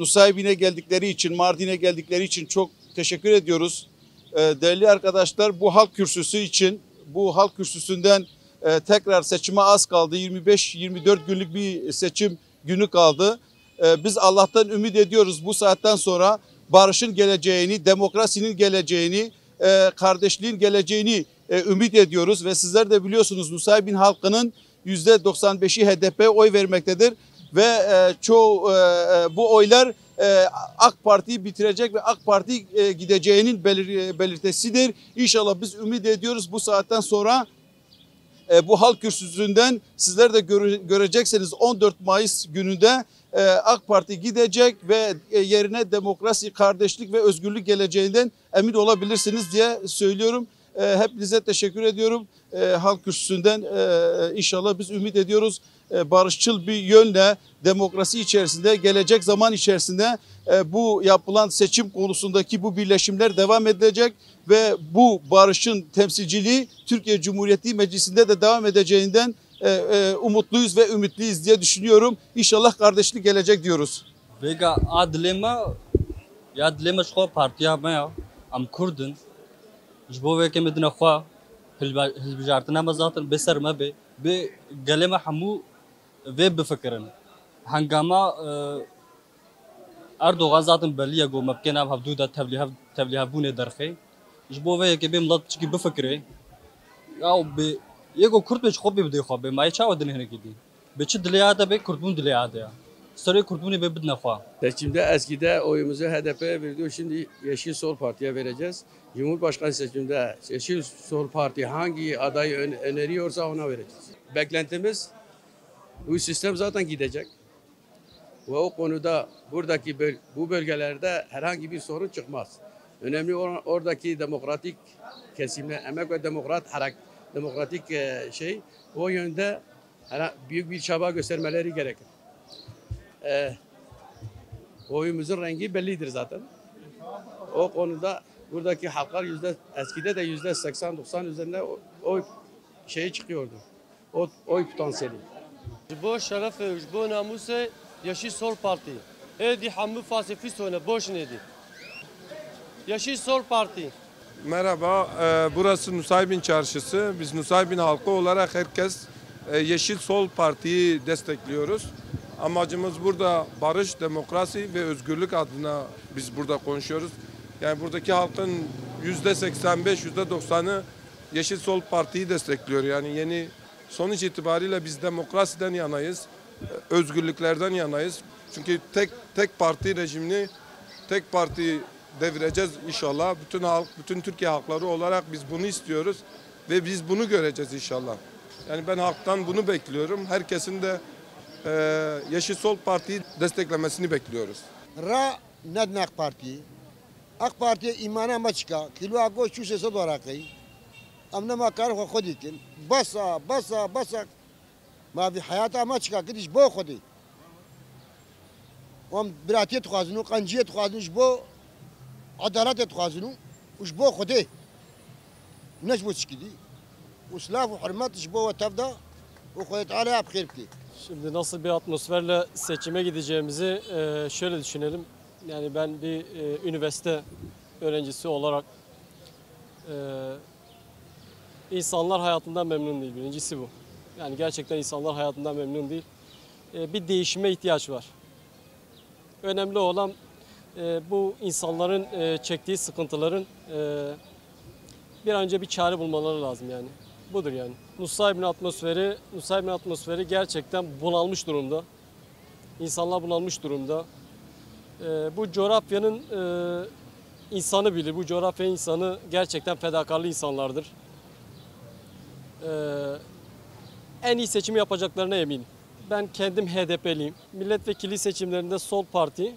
Nusaybin'e geldikleri için, Mardin'e geldikleri için çok teşekkür ediyoruz. Değerli arkadaşlar, bu halk kürsüsü için, bu halk kürsüsünden tekrar seçime az kaldı. 25-24 günlük bir seçim günü kaldı. Biz Allah'tan ümit ediyoruz bu saatten sonra barışın geleceğini, demokrasinin geleceğini, kardeşliğin geleceğini ümit ediyoruz. Ve sizler de biliyorsunuz Nusaybin halkının %95'i HDP'ye oy vermektedir. Ve çoğu bu oylar AK Parti'yi bitirecek ve AK Parti gideceğinin belirtisidir. İnşallah biz ümit ediyoruz bu saatten sonra bu halk kürsüsünden sizler de göreceksiniz 14 Mayıs gününde AK Parti gidecek ve yerine demokrasi, kardeşlik ve özgürlük geleceğinden emin olabilirsiniz diye söylüyorum. Hepinize teşekkür ediyorum. Halk kürsüsünden inşallah biz ümit ediyoruz. Barışçıl bir yönle demokrasi içerisinde gelecek zaman içerisinde bu yapılan seçim konusundaki bu birleşimler devam edilecek ve bu barışın temsilciliği Türkiye Cumhuriyeti Meclisi'nde de devam edeceğinden umutluyuz ve ümitliyiz diye düşünüyorum. İnşallah kardeşlik gelecek diyoruz. Vega adlema ya dilema şu partiya maya am Kurdun jbo ve kemedina xwa hilbijartına mazatın beser ma be galema hamu ve befekrin hangama Erdoğan zaten belliye go mabkena habduda tevliha bune derxe jbo ve ke be mlat çiki befekre ya be yego Kurd beş xob be xwa be may çawa dinhe gidi be çi diliyada be Kurdun diliyada ya Sarı Kurdun'u be bidna xwa Seçimde eskide oyumuzu HDP'ye verdik. Şimdi Yeşil Sol Parti'ye vereceğiz. Cumhurbaşkanı seçiminde Yeşil Sol Parti hangi adayı öneriyorsa ona vereceğiz. Beklentimiz bu sistem zaten gidecek. Ve o konuda buradaki bu bölgelerde herhangi bir sorun çıkmaz. Önemli olan oradaki demokratik kesimler, emek ve demokratik o yönde büyük bir çaba göstermeleri gerekir. Oyumuzun rengi bellidir zaten. O konuda buradaki halklar eskide de %80-90 üzerinde oy çıkıyordu. Oy potansiyeli. Bu şeref, bu namusu Yeşil Sol Parti. Edi hamu fasifi sona boş nedi. Yeşil Sol Parti. Merhaba, burası Nusaybin Çarşısı. Biz Nusaybin halkı olarak herkes Yeşil Sol Parti'yi destekliyoruz. Amacımız burada barış, demokrasi ve özgürlük adına biz burada konuşuyoruz. Yani buradaki halkın %85, %90'ı Yeşil Sol Parti'yi destekliyor. Yani yeni sonuç itibariyle biz demokrasiden yanayız, özgürlüklerden yanayız. Çünkü tek parti rejimini, tek parti devireceğiz inşallah. Bütün halk, bütün Türkiye halkları olarak biz bunu istiyoruz ve biz bunu göreceğiz inşallah. Yani ben halktan bunu bekliyorum. Herkesin de Yeşil Sol Parti'yi desteklemesini bekliyoruz. Ra nedne AK Parti. AK Parti imana maçka. Kilo ago şu sesi dorakı. Amna makar khodikin. Basa. Ma bir hayata maçka gidiş bo khodi. Om biratiyet khazinu, qanciyet khazinu bo adalet khazinu. Uş bo khodi. Necbu çıkidi. Uslaf ve hürmet bo ve tevda. Ve khoyet ala bkhir bki. Şimdi nasıl bir atmosferle seçime gideceğimizi şöyle düşünelim. Yani ben bir üniversite öğrencisi olarak insanlar hayatından memnun değil. Birincisi bu. Yani gerçekten insanlar hayatından memnun değil. Bir değişime ihtiyaç var. Önemli olan bu insanların çektiği sıkıntıların bir an önce bir çare bulmaları lazım yani. Budur yani. Nusaybin atmosferi gerçekten bunalmış durumda. İnsanlar bunalmış durumda. Bu coğrafyanın insanı bilir. Bu coğrafya insanı gerçekten fedakarlı insanlardır. En iyi seçimi yapacaklarına eminim. Ben kendim HDP'liyim. Milletvekili seçimlerinde Sol Parti